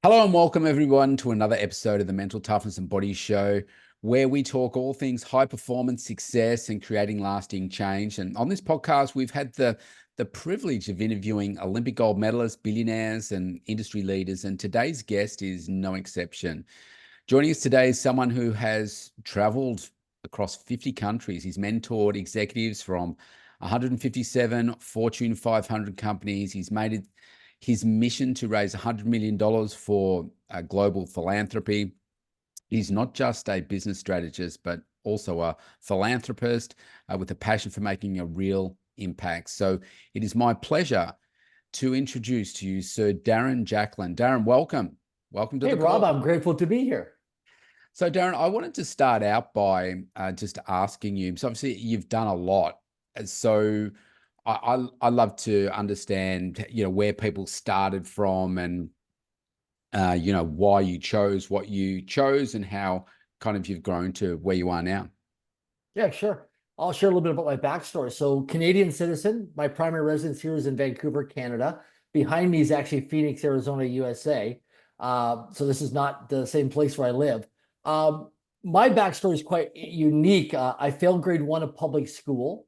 Hello and welcome everyone to another episode of the Mental Toughness and Body Show, where we talk all things high performance, success, and creating lasting change. And on this podcast, we've had the privilege of interviewing Olympic gold medalists, billionaires, and industry leaders. And today's guest is no exception. Joining us today is someone who has traveled across 50 countries. He's mentored executives from 157 Fortune 500 companies. He's made it his mission to raise $100 million for global philanthropy. He's not just a business strategist, but also a philanthropist with a passion for making a real impact. So it is my pleasure to introduce to you Sir Darren Jacklin. Darren, welcome. Welcome to Hey, the Rob, call. I'm grateful to be here. So, Darren, I wanted to start out by just asking you. So, obviously, you've done a lot. So, I love to understand, where people started from, and why you chose what you chose, and how kind of you've grown to where you are now. Yeah, sure. I'll share a little bit about my backstory. So, Canadian citizen, my primary residence here is in Vancouver, Canada. Behind me is actually Phoenix, Arizona, USA. So this is not the same place where I live. Um, my backstory is quite unique. I failed grade one of public school,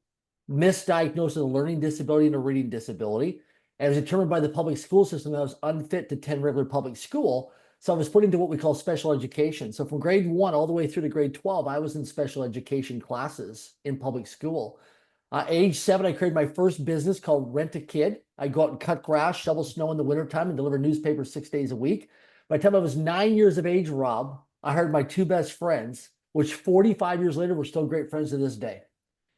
misdiagnosed with a learning disability and a reading disability, and was determined by the public school system that I was unfit to attend regular public school. So I was put into what we call special education. So from grade one all the way through to grade 12, I was in special education classes in public school. Age 7, I created my first business called Rent a Kid. I go out and cut grass, shovel snow in the wintertime, and deliver newspapers 6 days a week. By the time I was 9 years of age, Rob, I hired my two best friends, which 45 years later, we're still great friends to this day.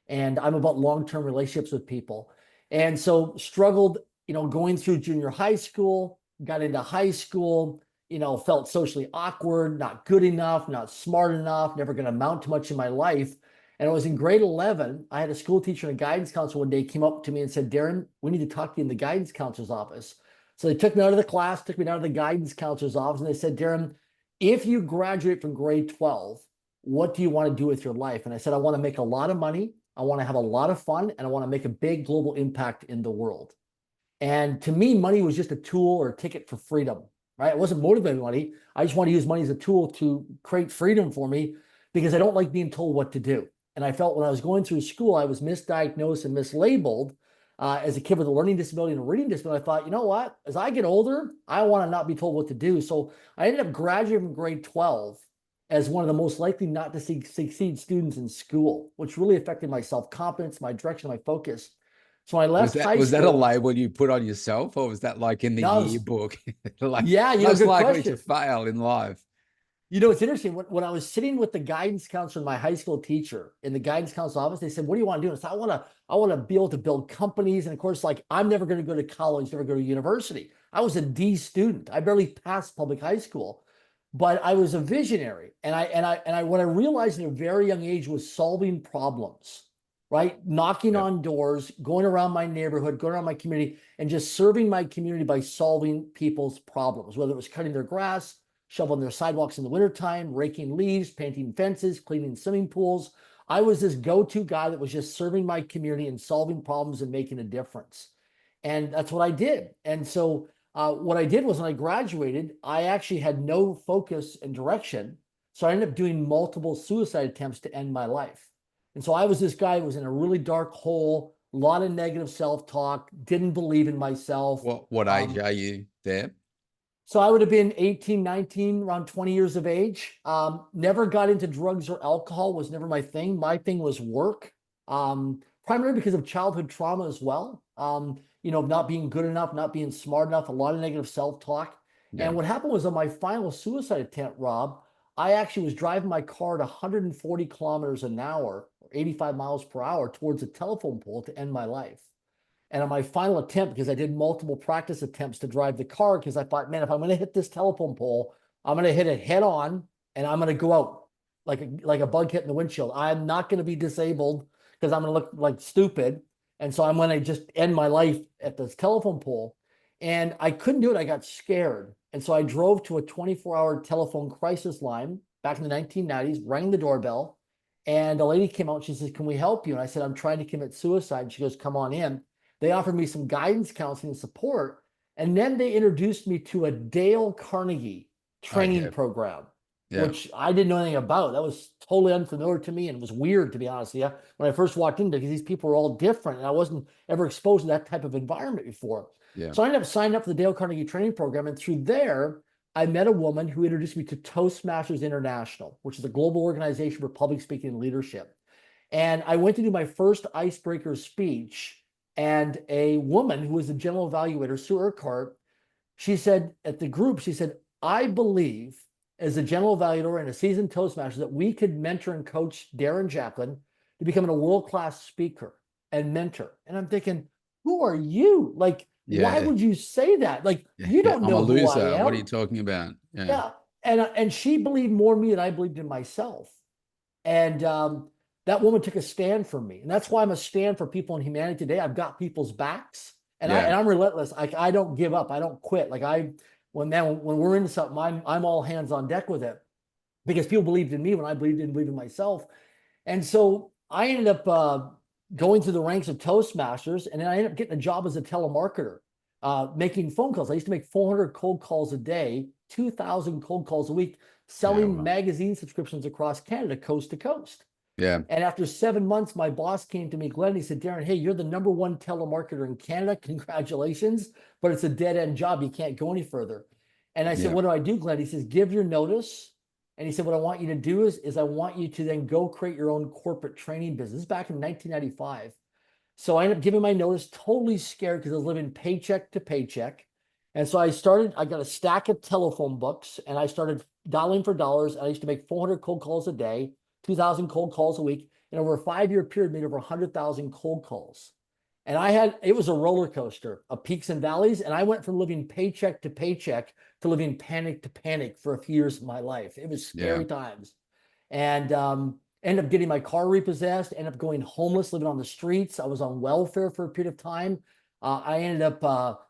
And I'm about long-term relationships with people. And so struggled, going through junior high school, got into high school, felt socially awkward, not good enough, not smart enough, never going to amount to much in my life. And I was in grade 11. I had a school teacher and a guidance counselor one day came up to me and said, Darren, we need to talk to you in the guidance counselor's office. So they took me out of the class, took me down to the guidance counselor's office, and they said, Darren, if you graduate from grade 12, what do you want to do with your life? And I said, I want to make a lot of money. I want to have a lot of fun, and I want to make a big global impact in the world. And to me, money was just a tool or a ticket for freedom, right? I wasn't motivated by money. I just want to use money as a tool to create freedom for me because I don't like being told what to do. And I felt when I was going through school, I was misdiagnosed and mislabeled as a kid with a learning disability and a reading disability. I thought, you know what? As I get older, I want to not be told what to do. So I ended up graduating from grade 12 as one of the most likely not to succeed students in school, which really affected my self-confidence, my direction, my focus. So when I Was left that high was that a school, label you put on yourself, or was that like in the now I was, yearbook, like yeah, most good likely to question. fail in life? It's interesting. When I was sitting with the guidance counselor and my high school teacher in the guidance counselor office, they said, "What do you want to do?" And I said, I want to be able to build companies." And of course, like I'm never going to go to college, never go to university. I was a D student. I barely passed public high school, but I was a visionary. What I realized at a very young age was solving problems, right? Knocking Yeah. on doors, going around my neighborhood, going around my community, and just serving my community by solving people's problems, whether it was cutting their grass, shoveling their sidewalks in the wintertime, raking leaves, painting fences, cleaning swimming pools. I was this go-to guy that was just serving my community and solving problems and making a difference. And that's what I did. And so what I did was when I graduated, I actually had no focus and direction. So I ended up doing multiple suicide attempts to end my life. And so I was this guy who was in a really dark hole, a lot of negative self-talk, didn't believe in myself. What age Um, are you there? so I would have been 18, 19, around 20 years of age. Never got into drugs or alcohol, was never my thing. My thing was work, primarily because of childhood trauma as well. Not being good enough, not being smart enough, a lot of negative self-talk. Yeah. And what happened was on my final suicide attempt, Rob, I actually was driving my car at 140 kilometers an hour, or 85 miles per hour towards a telephone pole to end my life. And on my final attempt, because I did multiple practice attempts to drive the car, because I thought, man, if I'm going to hit this telephone pole, I'm going to hit it head on and I'm going to go out like a bug hit in the windshield. I'm not going to be disabled because I'm going to look like stupid. And so I'm going to just end my life at this telephone pole. And I couldn't do it. I got scared. And so I drove to a 24-hour telephone crisis line back in the 1990s, rang the doorbell, and a lady came out and she says, "Can we help you?" And I said, "I'm trying to commit suicide." And she goes, "Come on in." They offered me some guidance, counseling, and support. And then they introduced me to a Dale Carnegie training Okay. program, Yeah. which I didn't know anything about. That was totally unfamiliar to me and it was weird, to be honest with you, when I first walked in, because these people were all different and I wasn't ever exposed to that type of environment before. Yeah. So I ended up signing up for the Dale Carnegie training program. And through there, I met a woman who introduced me to Toastmasters International, which is a global organization for public speaking and leadership. And I went to do my first icebreaker speech, and a woman who was the general evaluator, Sue Urquhart, she said at the group, she said, I believe as a general evaluator and a seasoned Toastmaster that we could mentor and coach Darren Jacklin to becoming a world-class speaker and mentor. And I'm thinking, who are you? Like, why Yeah. would you say that? Like, Yeah. you Yeah. don't I'm a know who I loser. What are you am. talking about? Yeah. Yeah. And she believed more in me than I believed in myself. And that woman took a stand for me. And that's why I'm a stand for people in humanity today. I've got people's backs and Yeah. I'm relentless. I don't give up. I don't quit. Like when we're into something, I'm all hands on deck with it because people believed in me when I didn't believe in myself. And so I ended up going through the ranks of Toastmasters, and then I ended up getting a job as a telemarketer, making phone calls. I used to make 400 cold calls a day, 2,000 cold calls a week, Yeah. selling Well, magazine subscriptions across Canada, coast to coast. yeah. And after 7 months, my boss came to me, Glenn. He said, Darren, hey, you're the #1 telemarketer in Canada. Congratulations. But it's a dead end job. You can't go any further. And I said, Yeah. what do I do, Glenn? He says, give your notice. And he said, what I want you to do is I want you to then go create your own corporate training business. Back in 1995. So I ended up giving my notice, totally scared because I was living paycheck to paycheck. And so I got a stack of telephone books and I started dialing for dollars. And I used to make 400 cold calls a day, 2,000 cold calls a week. And over a 5-year period, made over 100,000 cold calls. And it was a roller coaster of peaks and valleys. And I went from living paycheck to paycheck to living panic to panic for a few years of my life. It was Yeah. scary times. And ended up getting my car repossessed, ended up going homeless, living on the streets. I was on welfare for a period of time. I ended up,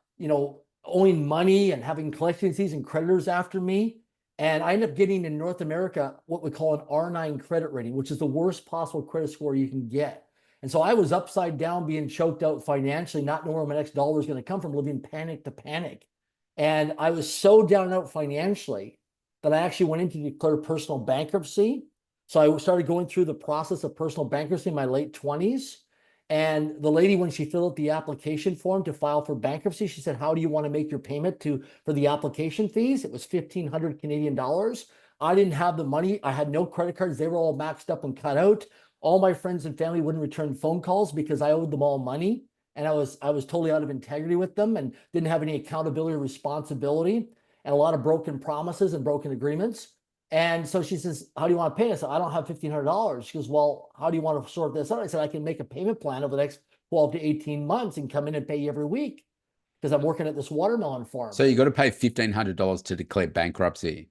owing money and having collectancies and creditors after me. And I ended up getting in North America what we call an R9 credit rating, which is the worst possible credit score you can get. And so I was upside down, being choked out financially, not knowing where my next dollar is going to come from, living panic to panic. And I was so down and out financially that I actually went in to declare personal bankruptcy. So I started going through the process of personal bankruptcy in my late 20s. And the lady, when she filled out the application form to file for bankruptcy, she said, how do you want to make your payment for the application fees? It was 1,500 Canadian dollars. I didn't have the money. I had no credit cards. They were all maxed up and cut out. All my friends and family wouldn't return phone calls because I owed them all money. And I was totally out of integrity with them and didn't have any accountability or responsibility, and a lot of broken promises and broken agreements. And so she says, how do you want to pay? I said, I don't have $1,500. She goes, well, how do you want to sort this out? I said, I can make a payment plan over the next 12 to 18 months and come in and pay you every week because I'm working at this watermelon farm. So you got to pay $1,500 to declare bankruptcy.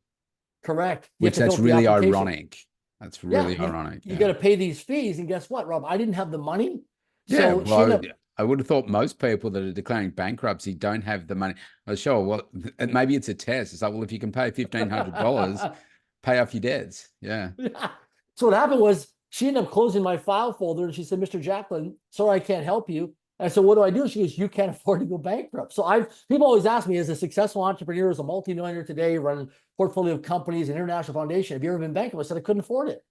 Correct. Which that's really ironic. That's really ironic. You got to pay these fees. And guess what, Rob? I didn't have the money. Yeah, So well, I would have thought most people that are declaring bankruptcy don't have the money. Oh, sure. Well, maybe it's a test. It's like, well, if you can pay $1,500, pay off your debts. Yeah. So what happened was she ended up closing my file folder and she said, Mr. Jacklin, sorry, I can't help you. And I said, what do I do? She goes, you can't afford to go bankrupt. So people always ask me, as a successful entrepreneur, as a multimillionaire today, running a portfolio of companies, an international foundation, have you ever been bankrupt? I said, I couldn't afford it.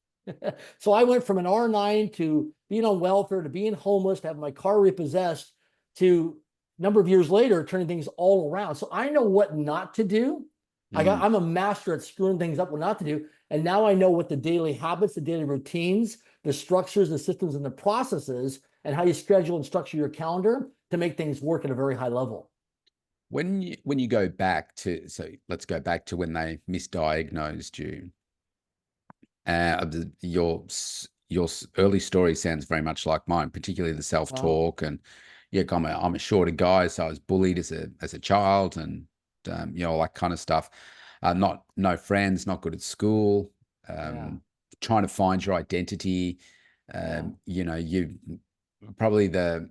So I went from an R9 to being on welfare, to being homeless, to having my car repossessed, to a number of years later, turning things all around. So I know what not to do. I'm a master at screwing things up, what not to do. And now I know what the daily habits, the daily routines, the structures, the systems, and the processes, and how you schedule and structure your calendar to make things work at a very high level. When you go back to, so let's go back to when they misdiagnosed you. Your early story sounds very much like mine, particularly the self-talk. And yeah, I'm a shorter guy, so I was bullied as a child, and all that kind of stuff. No friends, not good at school, trying to find your identity. You probably the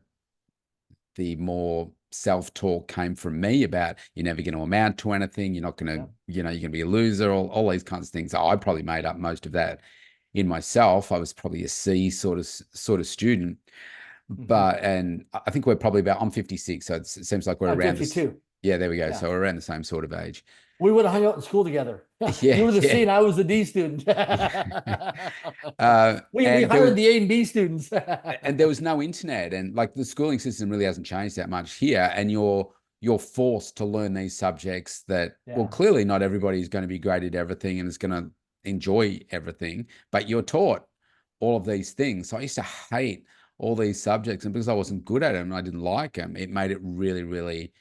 more self-talk came from me about you're never going to amount to anything. You're not going to, you're going to be a loser, all these kinds of things. I probably made up most of that in myself. I was probably a C sort of student, and I think we're probably I'm 56. So it seems like we're I'm around 52. Yeah, there we go. Yeah. So we're around the same sort of age. We would have hung out in school together. Yeah, You were the C yeah. and I was the D student. We And there hired was the A and B students. and there was no internet, and like the schooling system really hasn't changed that much here, and you're forced to learn these subjects that, well, Yeah. clearly not everybody is going to be great at everything and is going to enjoy everything, but you're taught all of these things. So I used to hate all these subjects, and because I wasn't good at them and I didn't like them, it made it really, really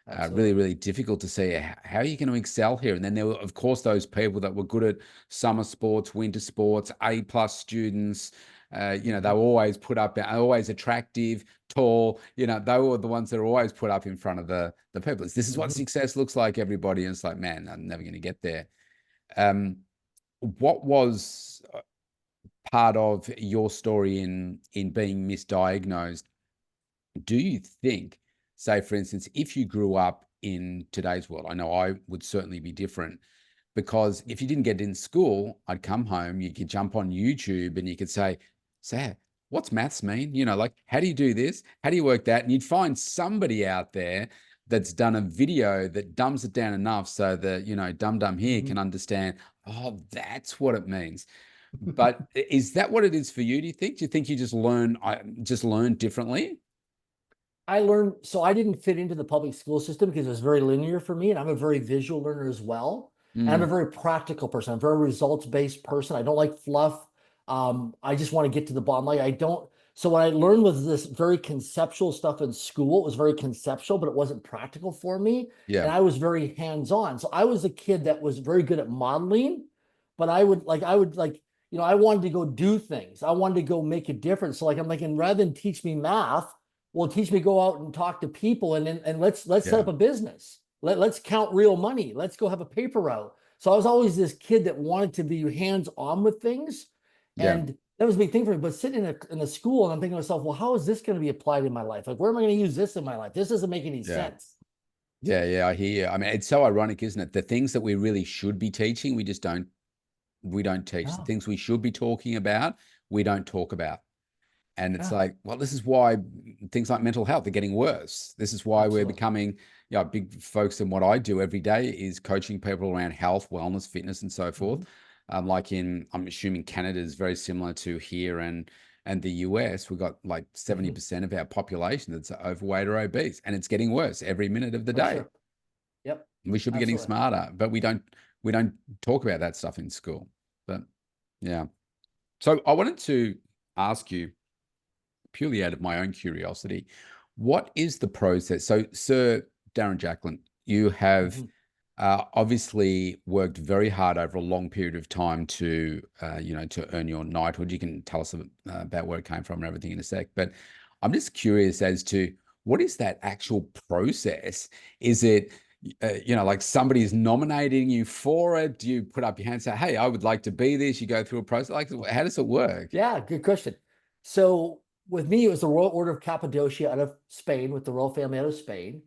really, Absolutely. really difficult to see how are you going to excel here. And then there were, of course, those people that were good at summer sports, winter sports, A+ students. You know, they were always put up, always attractive, tall. You know, they were the ones that are always put up in front of the people. This is what Mhm. success looks like, everybody. And it's like, man, I'm never going to get there. Um, what was part of your story in being misdiagnosed? Do you think, say, for instance, if you grew up in today's world, I know I would certainly be different, because if you didn't get in school, I'd come home, you could jump on YouTube and you could say, Sad, what's maths mean? You know, like, how do you do this? How do you work that? And you'd find somebody out there that's done a video that dumbs it down enough so that, you know, dum here Mhm. can understand, oh, that's what it means. But is that what it is for you, do you think? Do you think you just learn differently? I learned, so I didn't fit into the public school system because it was very linear for me, and I'm a very visual learner as well. And I'm a Mm, very practical person. I'm a very results-based person. I don't like fluff. I just want to get to the bottom line. I don't. So what I learned was this very conceptual stuff in school. It was very conceptual, but it wasn't practical for me. yeah. And I was very hands-on. So I was a kid that was very good at modeling, but I would like, I wanted to go do things. I wanted to go make a difference. So like I'm like, and rather than teach me math, well, teach me go out and talk to people, and let's set Yeah. up a business. Let's count real money. Let's go have a paper route. So I was always this kid that wanted to be hands on with things, Yeah. and that was a big thing for me. But sitting in a school, and I'm thinking to myself, well, how is this going to be applied in my life? Like, where am I going to use this in my life? This doesn't make any Yeah. sense. Yeah. Yeah. I hear you. I mean, it's so ironic, isn't it? The things that we really should be teaching, we don't teach. The Yeah, things we should be talking about, we don't talk about. And it's yeah, like, well, this is why things like mental health are getting worse. This is why we're absolutely. becoming, big folks in what I do every day is coaching people around health, wellness, fitness, and so forth. Mhm, Like I'm assuming Canada is very similar to here and the US. We've got like mhm, 70% of our population that's overweight or obese, and it's getting worse every minute of the for day. sure. Yep, We should be getting absolutely. smarter, but we don't talk about that stuff in school. But yeah. So I wanted to ask you, purely out of my own curiosity, what is the process? So, Sir Darren Jacklin, you have Mhm. obviously worked very hard over a long period of time to earn your knighthood. You can tell us about where it came from and everything in a sec. But I'm just curious as to what is that actual process? Is it, like somebody's nominating you for it? Do you put up your hand and say, "Hey, I would like to be this"? You go through a process. Like, how does it work? Yeah, good question. So with me, it was the Royal Order of Cappadocia out of Spain, with the royal family out of Spain.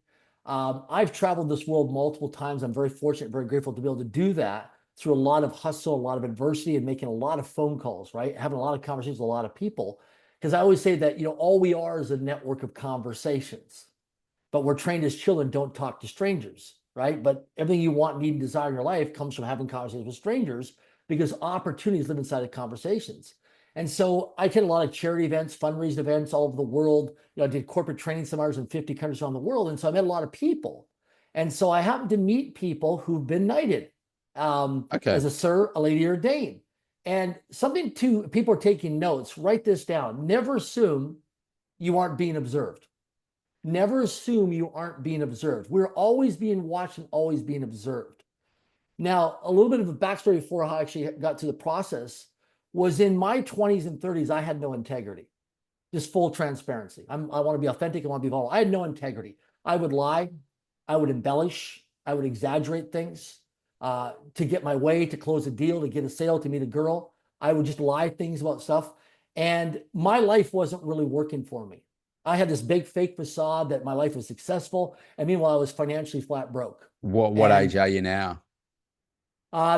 I've traveled this world multiple times. I'm very fortunate, very grateful to be able to do that through a lot of hustle, a lot of adversity, and making a lot of phone calls, right? Having a lot of conversations with a lot of people. Because I always say that, all we are is a network of conversations, but we're trained as children, don't talk to strangers, right? But everything you want, need, and desire in your life comes from having conversations with strangers, because opportunities live inside of conversations. And so I did a lot of charity events, fundraising events all over the world. I did corporate training seminars in 50 countries around the world. And so I met a lot of people. And so I happened to meet people who've been knighted, Okay. as a sir, a lady, or a dame. And something to people are taking notes, write this down. Never assume you aren't being observed. Never assume you aren't being observed. We're always being watched and always being observed. Now, a little bit of a backstory before how I actually got to the process was in my 20s and 30s, I had no integrity, just full transparency. I want to be authentic. I want to be vulnerable. I had no integrity. I would lie. I would embellish. I would exaggerate things to get my way, to close a deal, to get a sale, to meet a girl. I would just lie things about stuff. And my life wasn't really working for me. I had this big fake facade that my life was successful. And meanwhile, I was financially flat broke. What age And are you now?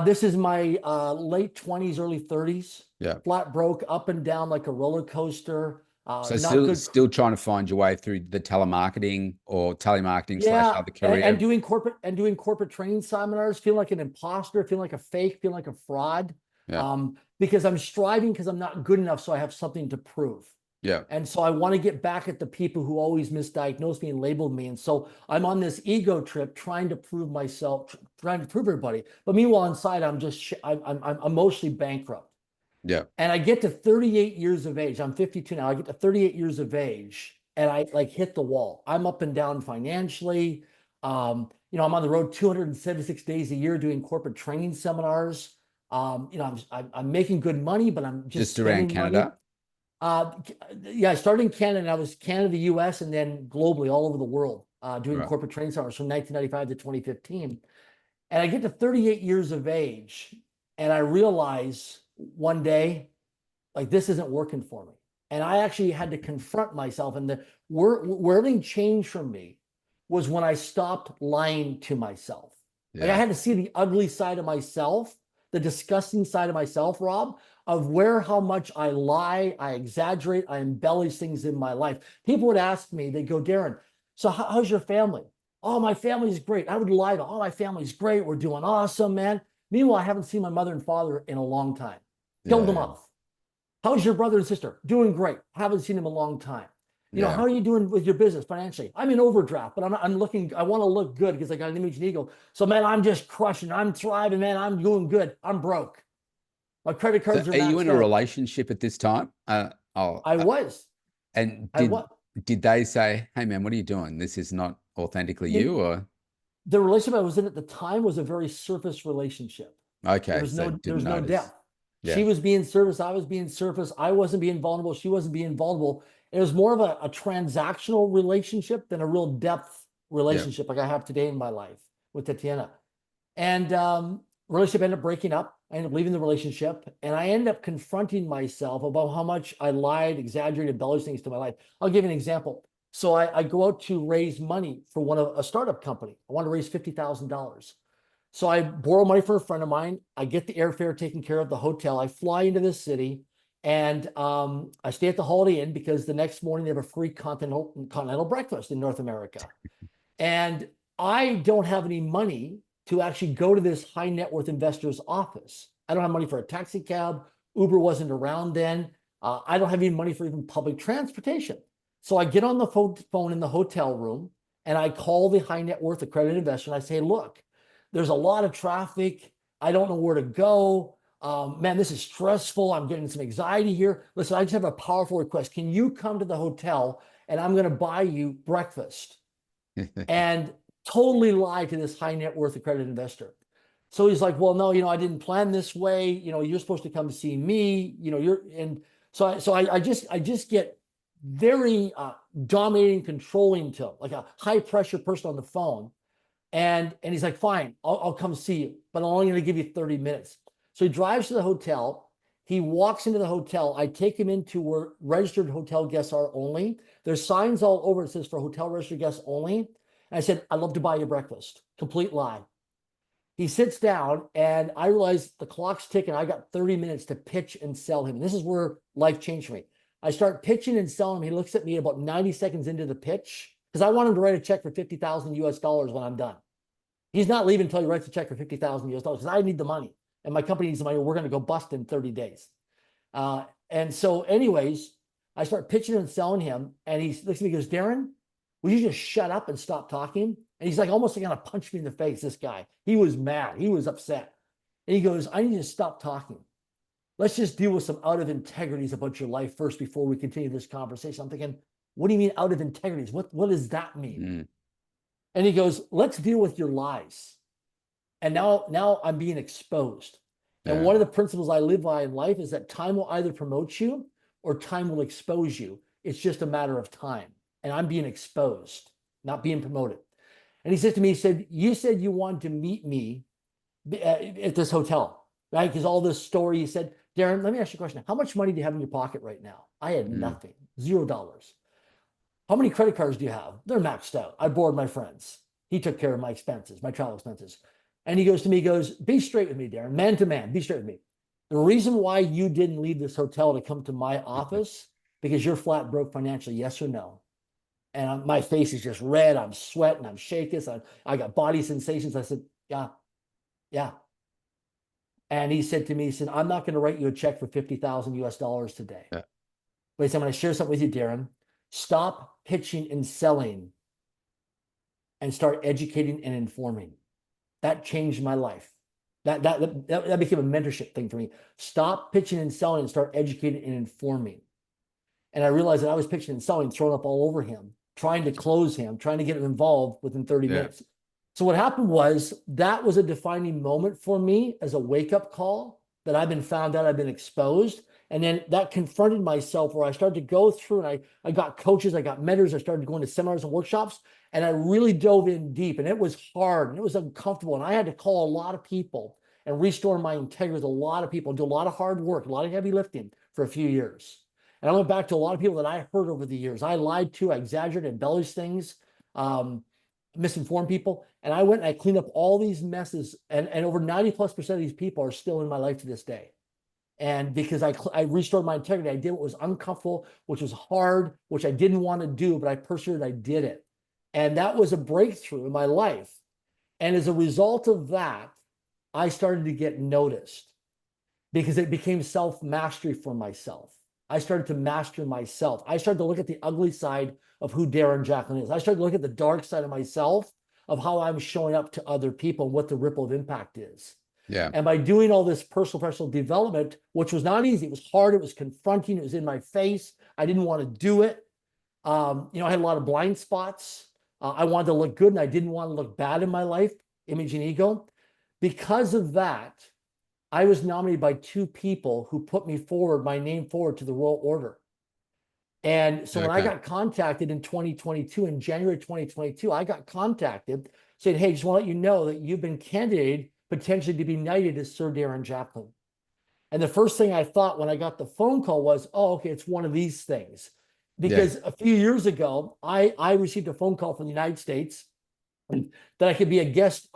this is my late 20s, early 30s, Yeah. flat broke, up and down like a roller coaster. So Not good. still trying to find your way through the telemarketing or telemarketing slash Yeah, other career. and doing corporate training seminars, feeling like an imposter, feeling like a fake, feeling like a fraud. Yeah. Because I'm striving because I'm not good enough, so I have something to prove. Yeah. And so I want to get back at the people who always misdiagnosed me and labeled me. And so I'm on this ego trip trying to prove myself, trying to prove everybody. But meanwhile, inside, I'm emotionally bankrupt. Yeah. And I get to 38 years of age. I'm 52 now. I get to 38 years of age and I like hit the wall. I'm up and down financially. You know, I'm on the road 276 days a year doing corporate training seminars. You know, I'm making good money, but I'm just around spending money. Canada. Yeah, I started in Canada and I was Canada, US, and then globally all over the world, doing Right. corporate training seminars from 1995 to 2015. And I get to 38 years of age and I realize one day, like this isn't working for me. And I actually had to confront myself. And where everything changed for me was when I stopped lying to myself. Like I had to see the ugly side of myself, the disgusting side of myself, Rob, of how much I lie, I exaggerate, I embellish things in my life. People would ask me, they go, Darren, so how's your family? Oh, my family's great. I would lie to, oh, my family's great. We're doing awesome, man. Meanwhile, I haven't seen my mother and father in a long time. Killed them off. How's your brother and sister? Doing great. Haven't seen them in a long time. You know, how are you doing with your business financially? I'm in overdraft, but I'm looking, I want to look good because I got an image and ego. So man, I'm just crushing. I'm thriving, man. I'm doing good. I'm broke. My credit cards are maxed out. Are you in a relationship at this time? I was. And did they say, hey man, what are you doing? This is not authentically you, or? The relationship I was in at the time was a very surface relationship. Okay. There was no depth. Yeah. She was being surface. I was being surface. I wasn't being vulnerable. She wasn't being vulnerable. It was more of a transactional relationship than a real depth relationship like I have today in my life with Tatiana. And relationship ended up breaking up. I ended up leaving the relationship. And I ended up confronting myself about how much I lied, exaggerated, embellished things to my life. I'll give you an example. So I go out to raise money for a startup company. I want to raise $50,000. So I borrow money from a friend of mine. I get the airfare taken care of, the hotel. I fly into this city and I stay at the Holiday Inn because the next morning they have a free continental breakfast in North America. And I don't have any money to actually go to this high net worth investor's office. I don't have money for a taxi cab. Uber wasn't around then. I don't have any money for even public transportation. So I get on the phone in the hotel room and I call the high net worth accredited investor and I say, look, there's a lot of traffic. I don't know where to go. Man, this is stressful. I'm getting some anxiety here. Listen, I just have a powerful request. Can you come to the hotel and I'm going to buy you breakfast? And totally lie to this high net worth accredited investor. So he's like, well, no, you know, I didn't plan this way. You know, you're supposed to come see me. You know, I just get very dominating, controlling to him, like a high pressure person on the phone. And he's like, fine, I'll come see you, but I'm only going to give you 30 minutes. So he drives to the hotel. He walks into the hotel. I take him into where registered hotel guests are only. There's signs all over. It says for hotel registered guests only. And I said, I'd love to buy you breakfast. Complete lie. He sits down and I realize the clock's ticking. I got 30 minutes to pitch and sell him. And this is where life changed for me. I start pitching and selling him. He looks at me about 90 seconds into the pitch because I want him to write a check for 50,000 US dollars when I'm done. He's not leaving until he writes a check for 50,000 US dollars because I need the money and my company needs the money. We're going to go bust in 30 days. And so anyways, I start pitching and selling him and he looks at me and goes, Darren, will you just shut up and stop talking? And he's like almost going to punch me in the face, this guy. He was mad. He was upset. And he goes, I need you to stop talking. Let's just deal with some out of integrities about your life first before we continue this conversation. I'm thinking, what do you mean out of integrities? What does that mean? And he goes, let's deal with your lies. And now I'm being exposed. And one of the principles I live by in life is that time will either promote you or time will expose you. It's just a matter of time. And I'm being exposed, not being promoted. And he said to me, you said you wanted to meet me at this hotel, right? Because all this story, he said, Darren, let me ask you a question. How much money do you have in your pocket right now? I had nothing, $0. How many credit cards do you have? They're maxed out. I borrowed my friends. He took care of my expenses, my travel expenses. And he goes to me, be straight with me, Darren, man to man, be straight with me. The reason why you didn't leave this hotel to come to my office because you're flat broke financially, yes or no? And my face is just red. I'm sweating. I'm shaking. I got body sensations. I said, yeah, yeah. And he said to me, he said, I'm not going to write you a check for 50,000 US dollars today. Yeah. But he said, I'm going to share something with you, Darren. Stop pitching and selling and start educating and informing. That changed my life. That became a mentorship thing for me. Stop pitching and selling and start educating and informing. And I realized that I was pitching and selling, throwing up all over him, trying to close him, trying to get him involved within 30 minutes. So what happened was that was a defining moment for me as a wake-up call that I've been found out, I've been exposed. And then that confronted myself where I started to go through and I got coaches, I got mentors, I started going to seminars and workshops, and I really dove in deep, and it was hard and it was uncomfortable. And I had to call a lot of people and restore my integrity with a lot of people, do a lot of hard work, a lot of heavy lifting for a few years. And I went back to a lot of people that I heard over the years. I lied to, I exaggerated, embellished things, misinformed people. And I went and I cleaned up all these messes. And over 90+% of these people are still in my life to this day. And because I restored my integrity, I did what was uncomfortable, which was hard, which I didn't want to do, but I persevered, I did it. And that was a breakthrough in my life. And as a result of that, I started to get noticed because it became self-mastery for myself. I started to master myself. I started to look at the ugly side of who Darren Jacklin is. I started to look at the dark side of myself, of how I'm showing up to other people and what the ripple of impact is. Yeah. And by doing all this personal development, which was not easy, it was hard, it was confronting, it was in my face. I didn't want to do it. I had a lot of blind spots. I wanted to look good and I didn't want to look bad in my life, image and ego. Because of that, I was nominated by 2 people who put me forward, my name forward to the Royal Order. And so when I got contacted in 2022, in January 2022, I got contacted saying, hey, just want to let you know that you've been candidated potentially to be knighted as Sir Darren Jacklin. And the first thing I thought when I got the phone call was, oh, okay, it's one of these things. Because a few years ago, I received a phone call from the United States that I could be a guest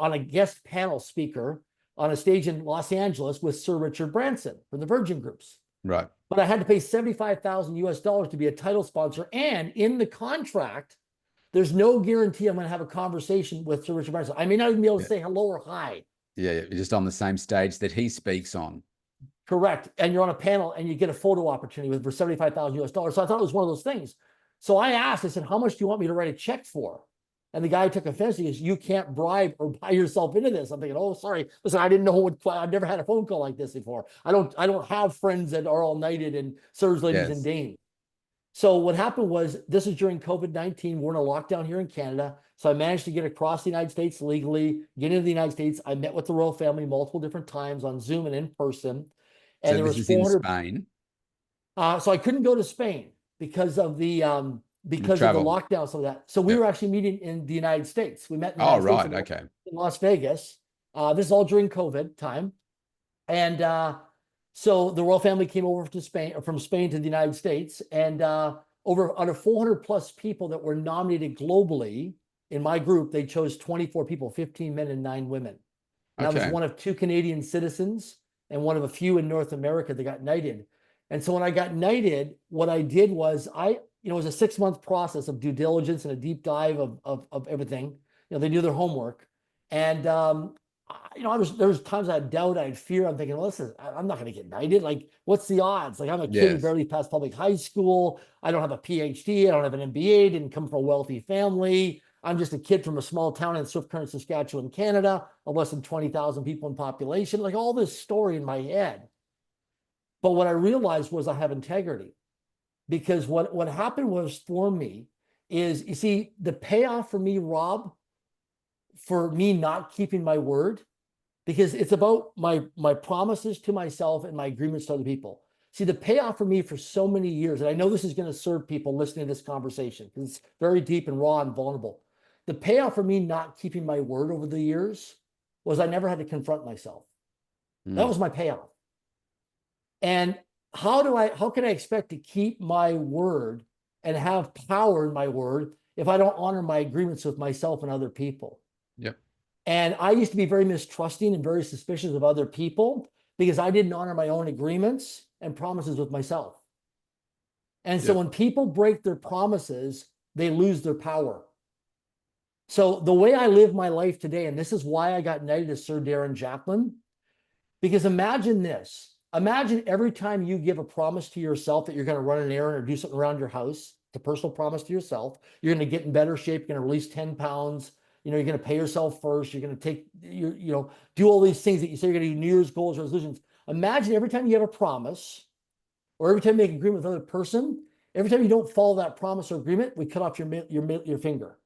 panel speaker on a stage in Los Angeles with Sir Richard Branson from the Virgin Groups. Right. But I had to pay 75,000 US dollars to be a title sponsor. And in the contract, there's no guarantee I'm going to have a conversation with Sir Richard Branson. I may not even be able to say hello or hi. Yeah, you're just on the same stage that he speaks on. Correct. And you're on a panel and you get a photo opportunity for 75,000 US dollars. So I thought it was one of those things. So I asked, I said, how much do you want me to write a check for? And the guy took offense. He goes, you can't bribe or buy yourself into this. I'm thinking, oh, sorry. Listen, I didn't know what, I've never had a phone call like this before. I don't have friends that are all knighted and sirs, ladies, and dames. So what happened was, this is during COVID-19. We're in a lockdown here in Canada. So I managed to get across the United States legally, get into the United States. I met with the royal family multiple different times on Zoom and in person. And so there was 400 in Spain. So I couldn't go to Spain because of the lockdown, some of that. So we were actually meeting in the United States. We met in the United States in Las Vegas. This is all during COVID time. And so the royal family came over to Spain, from Spain to the United States. And out of 400+ people that were nominated globally in my group, they chose 24 people, 15 men and 9 women. And I was one of 2 Canadian citizens and one of a few in North America that got knighted. And so when I got knighted, what I did was it was a 6-month process of due diligence and a deep dive of everything. They do their homework. And, there was times I had doubt, I had fear. I'm thinking, well, listen, I'm not going to get knighted. Like, what's the odds? Like, I'm a kid who barely passed public high school. I don't have a PhD. I don't have an MBA. Didn't come from a wealthy family. I'm just a kid from a small town in Swift Current, Saskatchewan, Canada, of less than 20,000 people in population. Like, all this story in my head. But what I realized was I have integrity. Because what happened was, for me, is, you see, the payoff for me, Rob, for me not keeping my word, because it's about my promises to myself and my agreements to other people. See, the payoff for me for so many years, and I know this is going to serve people listening to this conversation because it's very deep and raw and vulnerable. The payoff for me not keeping my word over the years was I never had to confront myself. That was my payoff. And how can I expect to keep my word and have power in my word if I don't honor my agreements with myself and other people? Yep. And I used to be very mistrusting and very suspicious of other people because I didn't honor my own agreements and promises with myself. And so when people break their promises, they lose their power. So the way I live my life today, and this is why I got knighted as Sir Darren Jacklin, because imagine this. Imagine every time you give a promise to yourself that you're going to run an errand or do something around your house, it's a personal promise to yourself, you're going to get in better shape, you're going to release 10 pounds, you're going to pay yourself first, you're going to take, do all these things that you say you're going to do, New Year's goals, resolutions. Imagine every time you have a promise, or every time you make an agreement with another person, every time you don't follow that promise or agreement, we cut off your finger.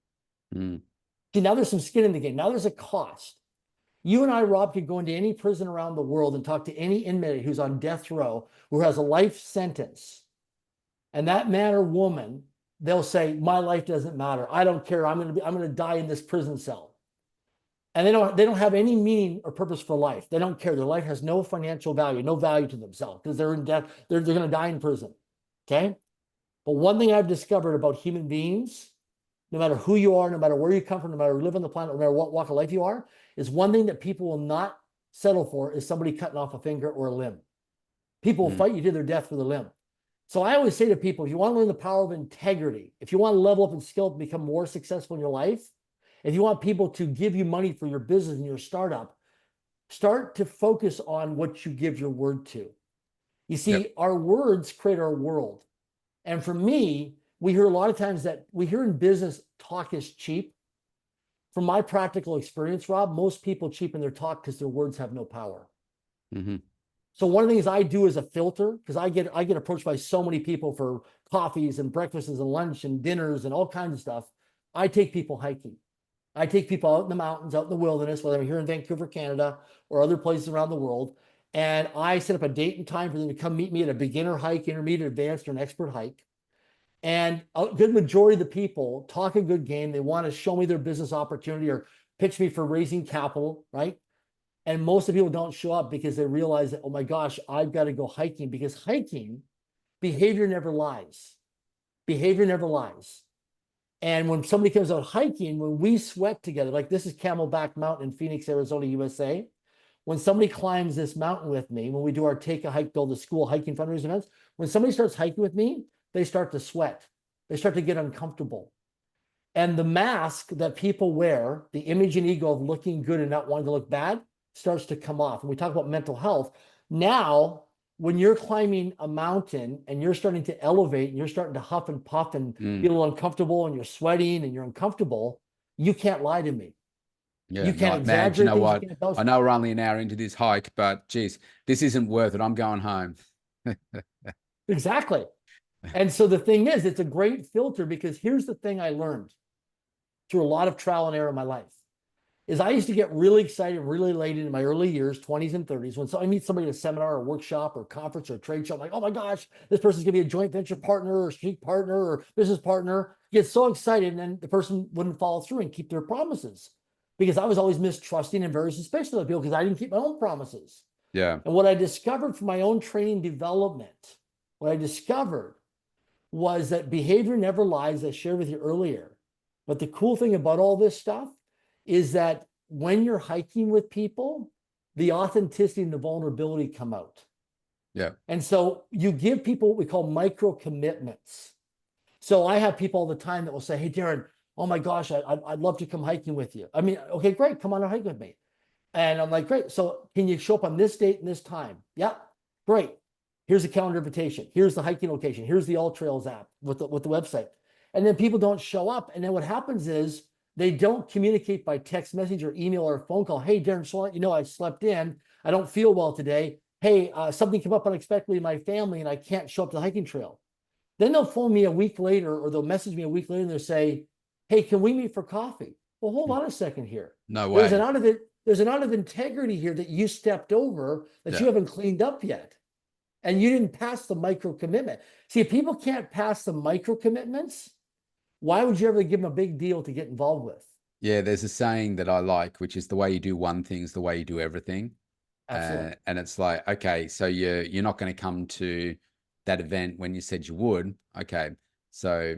See, now there's some skin in the game. Now there's a cost. You and I, Rob, could go into any prison around the world and talk to any inmate who's on death row, who has a life sentence. And that man or woman, they'll say, my life doesn't matter. I don't care. I'm going to die in this prison cell. And they don't have any meaning or purpose for life. They don't care. Their life has no financial value, no value to themselves, because they're in death. They're going to die in prison. Okay. But one thing I've discovered about human beings, no matter who you are, no matter where you come from, no matter where you live on the planet, no matter what walk of life you are, is one thing that people will not settle for is somebody cutting off a finger or a limb. People will fight you to their death for the limb. So I always say to people, if you want to learn the power of integrity, if you want to level up in skill to become more successful in your life, if you want people to give you money for your business and your startup, start to focus on what you give your word to. You see, our words create our world. And for me, we hear a lot of times that we hear in business, talk is cheap. From my practical experience, Rob, most people cheapen their talk because their words have no power. So one of the things I do as a filter, because I get approached by so many people for coffees and breakfasts and lunch and dinners and all kinds of stuff. I take people hiking. I take people out in the mountains, out in the wilderness, whether I'm here in Vancouver, Canada, or other places around the world. And I set up a date and time for them to come meet me at a beginner hike, intermediate, advanced, or an expert hike. And a good majority of the people talk a good game. They want to show me their business opportunity or pitch me for raising capital, right? And most of the people don't show up because they realize that, oh my gosh, I've got to go hiking, because hiking, behavior never lies. Behavior never lies. And when somebody comes out hiking, when we sweat together, like this is Camelback Mountain in Phoenix, Arizona, USA. When somebody climbs this mountain with me, when we do our Take a Hike, Build a School hiking fundraising events, when somebody starts hiking with me, they start to sweat. They start to get uncomfortable. And the mask that people wear, the image and ego of looking good and not wanting to look bad, starts to come off. And we talk about mental health. Now, when you're climbing a mountain and you're starting to elevate and you're starting to huff and puff and feel uncomfortable and you're sweating and you're uncomfortable, you can't lie to me. Yeah, you can't man, exaggerate you know things. what? I know we're only an hour into this hike, but geez, this isn't worth it. I'm going home. Exactly. And so the thing is, it's a great filter, because here's the thing I learned through a lot of trial and error in my life, is I used to get really excited, really elated in my early years, 20s and 30s, when I meet somebody at a seminar or workshop or conference or trade show. I'm like, oh my gosh, this person's gonna be a joint venture partner or strategic partner or business partner. You get so excited, and then the person wouldn't follow through and keep their promises, because I was always mistrusting and very suspicious of people because I didn't keep my own promises. Yeah. And what I discovered from my own training development, what I discovered was that behavior never lies, as I shared with you earlier. But the cool thing about all this stuff is that when you're hiking with people, the authenticity and the vulnerability come out. Yeah. And so you give people what we call micro commitments. So I have people all the time that will say, hey, Darren, oh my gosh, I'd love to come hiking with you. I mean, okay, great. Come on a hike with me. And I'm like, great. So can you show up on this date and this time? Yeah, great. Here's a calendar invitation. Here's the hiking location. Here's the All Trails app with the website. And then people don't show up. And then what happens is they don't communicate by text message or email or phone call. Hey, Darren, so you know, I slept in. I don't feel well today. Hey, something came up unexpectedly in my family and I can't show up to the hiking trail. Then they'll phone me a week later, or they'll message me a week later and they'll say, hey, can we meet for coffee? Well, hold on a second here. No way. There's an out of integrity here that you stepped over that you haven't cleaned up yet. And you didn't pass the micro commitment. See, if people can't pass the micro commitments, why would you ever give them a big deal to get involved with? Yeah, there's a saying that I like, which is the way you do one thing is the way you do everything. Absolutely. And it's like, okay, so you're not going to come to that event when you said you would. Okay, so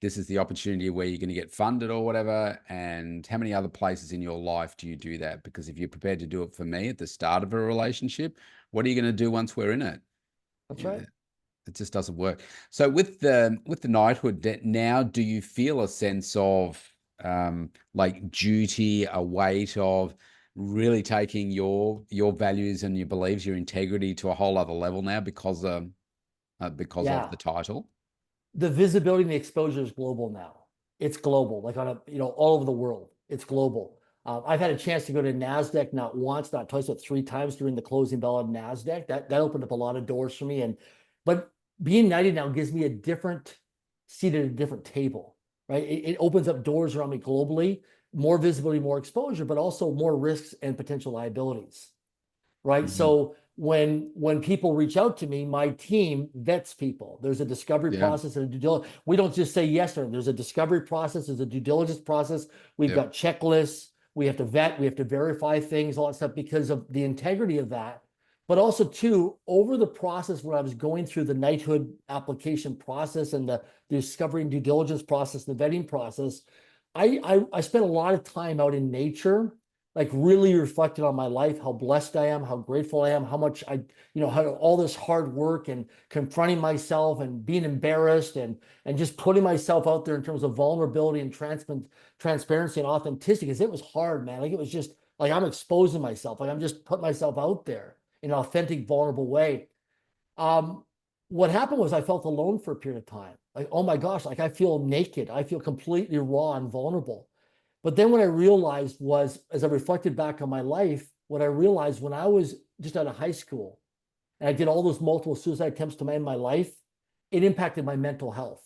this is the opportunity where you're going to get funded or whatever. And how many other places in your life do you do that? Because if you're prepared to do it for me at the start of a relationship, what are you going to do once we're in it? That's right. It just doesn't work. So with the knighthood now, do you feel a sense of like duty, a weight of really taking your values and your beliefs, your integrity to a whole other level now because of Yeah. the title? The visibility and the exposure is global now. It's global, like on a, all over the world. It's global. I've had a chance to go to NASDAQ not once, not twice, but 3 times during the closing bell of NASDAQ. That opened up a lot of doors for me. But being knighted now gives me a different seat at a different table, right? It opens up doors around me globally, more visibility, more exposure, but also more risks and potential liabilities, right? Mhm. So when people reach out to me, my team vets people. There's a discovery Yeah. process and a due diligence. We don't just say yes or no. There's a discovery process. There's a due diligence process. We've Yep. got checklists. We have to vet. We have to verify things, all that stuff because of the integrity of that. But also too, over the process when I was going through the knighthood application process and the discovery and due diligence process, the vetting process, I spent a lot of time out in nature, like really reflected on my life, how blessed I am, how grateful I am, how much how all this hard work and confronting myself and being embarrassed and just putting myself out there in terms of vulnerability and transparency and authenticity, because it was hard, man. Like it was just like I'm exposing myself, like I'm just putting myself out there in an authentic, vulnerable way. Um, what happened was I felt alone for a period of time. Like, oh my gosh, like I feel naked. I feel completely raw and vulnerable. But then what I realized was, as I reflected back on my life, what I realized when I was just out of high school and I did all those multiple suicide attempts to end my life, it impacted my mental health.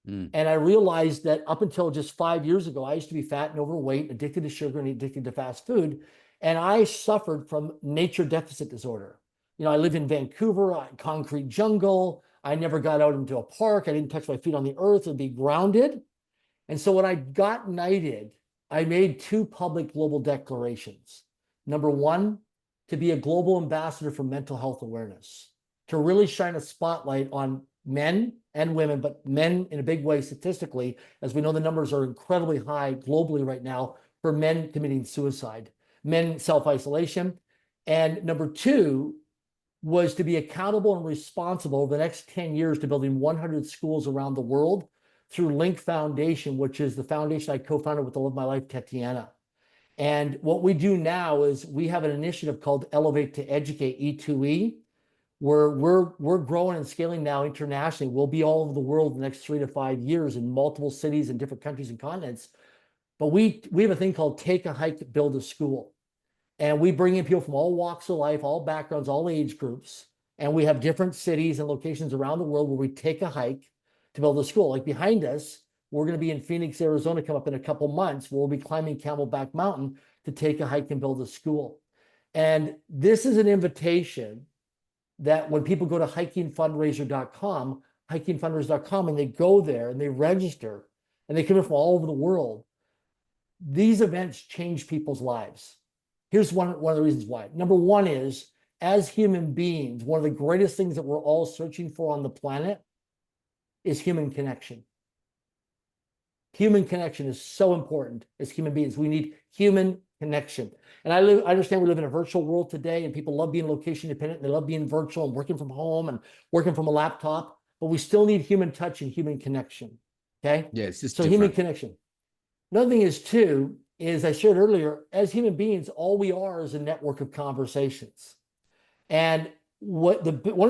Mm. And I realized that up until just 5 years ago, I used to be fat and overweight, addicted to sugar and addicted to fast food. And I suffered from nature deficit disorder. I live in Vancouver, concrete jungle. I never got out into a park. I didn't touch my feet on the earth and be grounded. And so when I got knighted, I made 2 public global declarations. Number one, to be a global ambassador for mental health awareness, to really shine a spotlight on men and women, but men in a big way statistically, as we know the numbers are incredibly high globally right now for men committing suicide, men self-isolation. And number two was to be accountable and responsible over the next 10 years to building 100 schools around the world through Link Foundation, which is the foundation I co-founded with the Love of My Life, Tatiana. And what we do now is we have an initiative called Elevate to Educate, E2E, where we're growing and scaling now internationally. We'll be all over the world in the next 3 to 5 years in multiple cities and different countries and continents. But we have a thing called Take a Hike, Build a School. And we bring in people from all walks of life, all backgrounds, all age groups. And we have different cities and locations around the world where we take a hike to build a school. Like behind us, we're going to be in Phoenix, Arizona, come up in a couple months. We'll be climbing Camelback Mountain to take a hike and build a school. And this is an invitation that when people go to hikingfundraiser.com, and they go there and they register and they come in from all over the world, these events change people's lives. Here's one of the reasons why. Number one is, as human beings, one of the greatest things that we're all searching for on the planet is human connection. Human connection is so important as human beings. We need human connection. And I understand we live in a virtual world today, and people love being location independent. They love being virtual and working from home and working from a laptop, but we still need human touch and human connection. Okay? Yeah, it's just So human different. connection. Another thing is too, is I shared earlier, as human beings, all we are is a network of conversations. And one of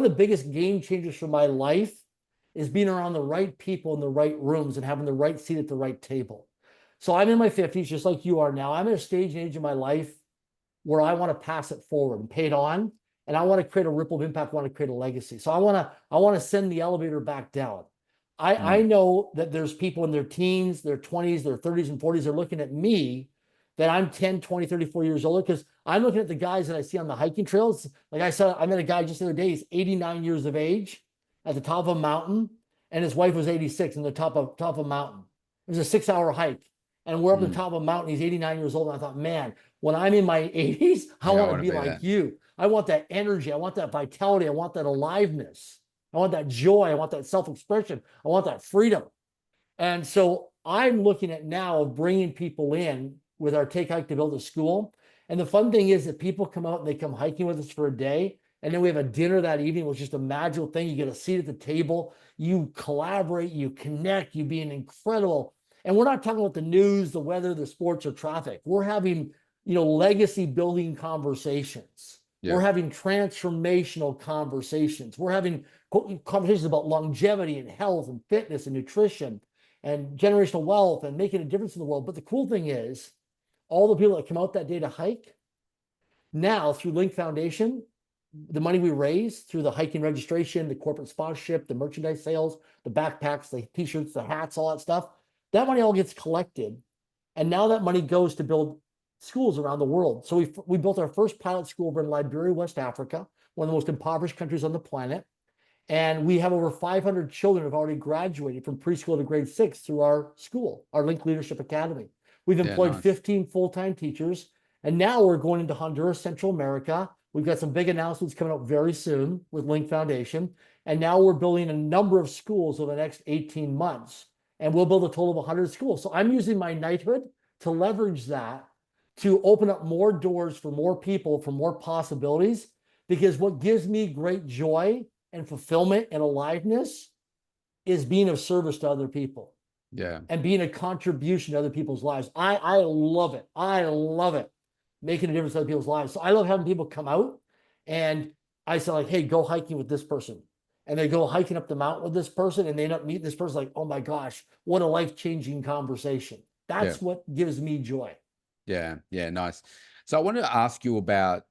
the biggest game changers for my life is being around the right people in the right rooms and having the right seat at the right table. So I'm in my 50s, just like you are now. I'm at a stage and age in my life where I want to pass it forward and pay it on. And I want to create a ripple of impact. I want to create a legacy. So I want to send the elevator back down. I know that there's people in their teens, their 20s, their 30s and 40s are looking at me, that I'm 10, 20, 34 years older, because I'm looking at the guys that I see on the hiking trails. Like I met a guy just the other day, he's 89 years of age at the top of a mountain, and his wife was 86 in the top of a mountain. It was a 6-hour hike. And we're up at the top of a mountain. He's 89 years old. And I thought, man, when I'm in my 80s, I Yeah, I want to want to be be like that. you. I want that energy. I want that vitality. I want that aliveness. I want that joy. I want that self-expression. I want that freedom. And so I'm looking at now of bringing people in with our Take Hike to Build a School. And the fun thing is that people come out and they come hiking with us for a day, And then we have a dinner that evening, which is just a magical thing. You get a seat at the table, you collaborate, you connect, you be an incredible. And we're not talking about the news, the weather, the sports, or traffic. We're having, legacy building conversations. We're having transformational conversations. We're having conversations about longevity and health and fitness and nutrition and generational wealth and making a difference in the world. But the cool thing is, all the people that come out that day to hike, now through Link Foundation, the money we raise through the hiking registration, the corporate sponsorship, the merchandise sales, the backpacks, the t-shirts, the hats, all that stuff, that money all gets collected. And now that money goes to build schools around the world. So we built our first pilot school over in Liberia, West Africa, one of the most impoverished countries on the planet. And we have over 500 children who have already graduated from preschool to grade 6 through our school, our Link Leadership Academy. We've employed 15 full-time teachers. And now we're going into Honduras, Central America. We've got some big announcements coming up very soon with Link Foundation. And now we're building a number of schools over the next 18 months. And we'll build a total of 100 schools. So I'm using my knighthood to leverage that to open up more doors for more people, for more possibilities. Because what gives me great joy and fulfillment and aliveness is being of service to other people. Yeah. And being a contribution to other people's lives. I love it. I love it. Making a difference in other people's lives. So I love having people come out and I say like, hey, go hiking with this person. And they go hiking up the mountain with this person and they end up meeting this person like, oh my gosh, what a life-changing conversation. That's what gives me joy. Yeah. Yeah. Nice. So I wanted to ask you about,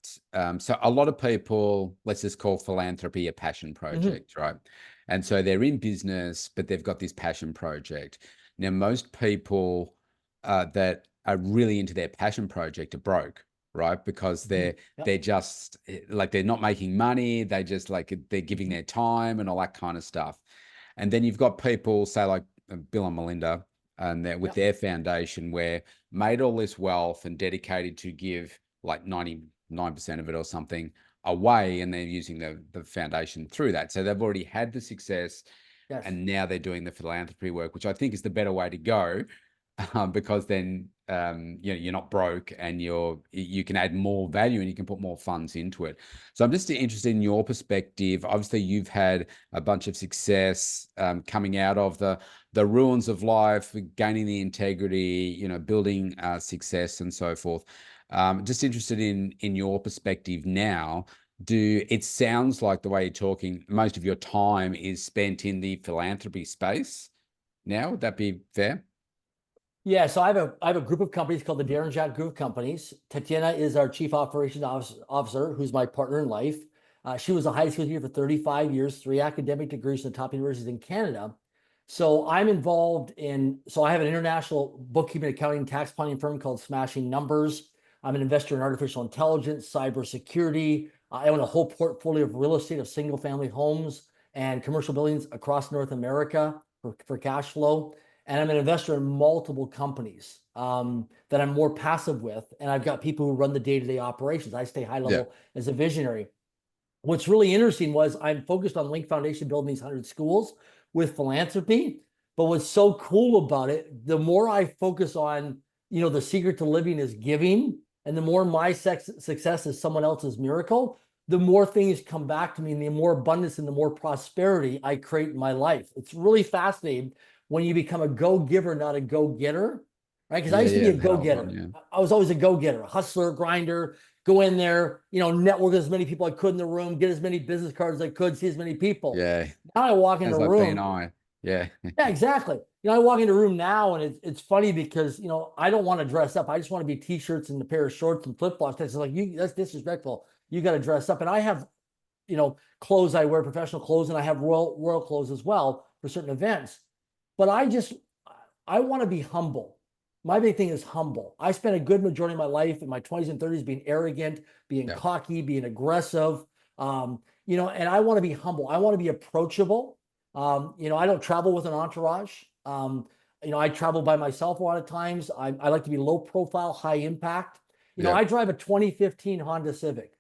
so a lot of people, let's just call philanthropy a passion project, right? And so they're in business, but they've got this passion project. Now, most people that are really into their passion project are broke, right? Because they're just like, they're not making money. They just like, they're giving their time and all that kind of stuff. And then you've got people say like Bill and Melinda, and they're with their foundation where made all this wealth and dedicated to give like 99% of it or something away. And they're using the foundation through that. So they've already had the success and now they're doing the philanthropy work, which I think is the better way to go. Because then you're not broke and you can add more value and you can put more funds into it. So I'm just interested in your perspective. Obviously, you've had a bunch of success coming out of the ruins of life, gaining the integrity, building success and so forth. Just interested in your perspective now. It sounds like the way you're talking, most of your time is spent in the philanthropy space now. Would that be fair? Yeah, so I have a group of companies called the Darren Jack Group of Companies. Tatiana is our chief operations officer, who's my partner in life. She was a high school teacher for 35 years, 3 academic degrees from the top universities in Canada. So I'm involved so I have an international bookkeeping, accounting, tax planning firm called Smashing Numbers. I'm an investor in artificial intelligence, cybersecurity. I own a whole portfolio of real estate of single family homes and commercial buildings across North America for cash flow. And I'm an investor in multiple companies that I'm more passive with. And I've got people who run the day-to-day operations. I stay high level as a visionary. What's really interesting was I'm focused on Link Foundation building these 100 schools with philanthropy. But what's so cool about it, the more I focus on, the secret to living is giving, and the more my success is someone else's miracle, the more things come back to me and the more abundance and the more prosperity I create in my life. It's really fascinating when you become a go-giver, not a go-getter, right? Because I used to be a go-getter. I was always a go-getter, a hustler, grinder, go in there, network as many people I could in the room, get as many business cards as I could, see as many people. Yeah. Now I walk in the room. Yeah. Yeah, exactly. I walk into a room now and it's funny because, I don't want to dress up. I just want to be t-shirts and a pair of shorts and flip-flops. It's like, that's disrespectful. You got to dress up. And I have, clothes, I wear professional clothes, and I have royal clothes as well for certain events. But I want to be humble. My big thing is humble. I spent a good majority of my life in my 20s and 30s being arrogant, being cocky, being aggressive, and I want to be humble. I want to be approachable. I don't travel with an entourage. I travel by myself a lot of times. I like to be low profile, high impact. I drive a 2015 Honda Civic.